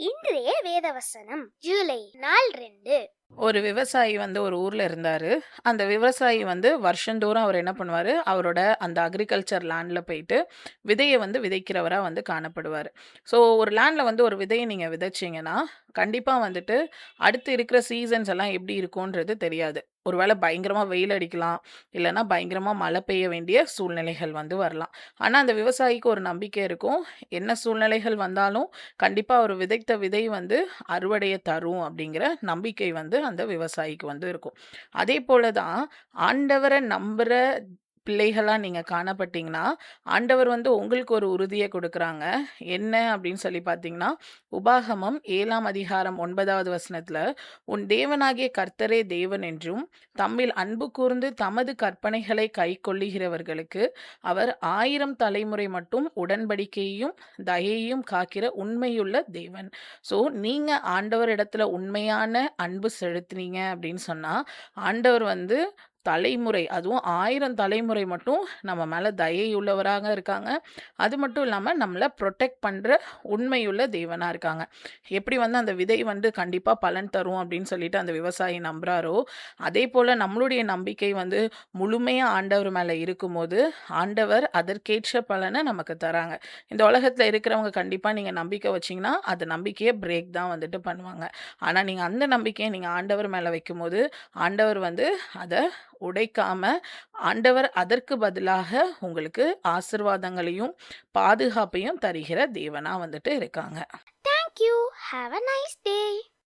இன்றைய வேதவசனம் ஜூலை நாள் 2. ஒரு விவசாயி ஒரு ஊர்ல இருந்தாரு. அந்த விவசாயி வருஷந்தோறும் அவர் என்ன பண்ணுவாரு, அவரோட அந்த அக்ரிகல்ச்சர் லேண்ட்ல போயிட்டு விதைய விதைக்கிறவரா காணப்படுவாரு. ஸோ ஒரு லேண்ட்ல ஒரு விதைய நீங்க விதைச்சீங்கன்னா, கண்டிப்பா அடுத்து இருக்கிற சீசன்ஸ் எல்லாம் எப்படி இருக்கும்ன்றது தெரியாது. ஒருவேளை பயங்கரமா வெயில் அடிக்கலாம், இல்லன்னா பயங்கரமா மழை பெய்ய வேண்டிய சூழ்நிலைகள் வரலாம். ஆனா அந்த விவசாயிக்கு ஒரு நம்பிக்கை இருக்கும். என்ன சூழ்நிலைகள் வந்தாலும் கண்டிப்பா அவர் விதைத்த விதை அறுவடைய தரும் அப்படிங்கிற நம்பிக்கை அந்த விவசாயிக்கு இருக்கும். அதே போல தான் ஆண்டவர நம்புற பிள்ளைகளா நீங்க காணப்பட்டீங்கன்னா, ஆண்டவர் உங்களுக்கு ஒரு உறுதிய குடுக்குறாங்க. என்ன அப்படின்னு சொல்லி பார்த்தீங்கன்னா, உபாகமம் 7ஆம் அதிகாரம் 9வது வசனத்துல, "உன் தேவனாகிய கர்த்தரே தேவன் என்றும், தம்மில் அன்பு கூர்ந்து தமது கற்பனைகளை கைக்கொள்ளுகிறவர்களுக்கு அவர் 1000 தலைமுறை மட்டும் உடன்படிக்கையையும், தயையையும் காக்கிற உண்மையுள்ள தேவன்." ஸோ நீங்க ஆண்டவரிடத்துல உண்மையான அன்பு செலுத்துனீங்க அப்படின்னு சொன்னா, ஆண்டவர் தலைமுறை அதுவும் 1000 தலைமுறை மட்டும் நம்ம மேல தயையுள்ளவராக இருக்காங்க. அது மட்டும் இல்லாம நம்மள புரொடெக்ட் பண்ற உண்மையுள்ள தேவனா இருக்காங்க. எப்படி அந்த விதை கண்டிப்பா பலன் தரும் அப்படின்னு சொல்லிட்டு அந்த விவசாயி நம்புறாரோ, அதே போல நம்மளுடைய நம்பிக்கை முழுமையா ஆண்டவர் மேல இருக்கும்போது, ஆண்டவர் அதற்கேற்ற பலன நமக்கு தராங்க. இந்த உலகத்துல இருக்கிறவங்க கண்டிப்பா நீங்க நம்பிக்கை வச்சீங்கன்னா, அந்த நம்பிக்கைய பிரேக் தான் பண்ணுவாங்க. ஆனா நீங்க அந்த நம்பிக்கைய நீங்க ஆண்டவர் மேல வைக்கும்போது, ஆண்டவர் அத உடைக்காம, ஆண்டவர் அதற்கு பதிலாக உங்களுக்கு ஆசீர்வாதங்களையும், பாதுகாப்பையும் தருகிற தேவனா இருக்காங்க. Thank you. Have a nice day.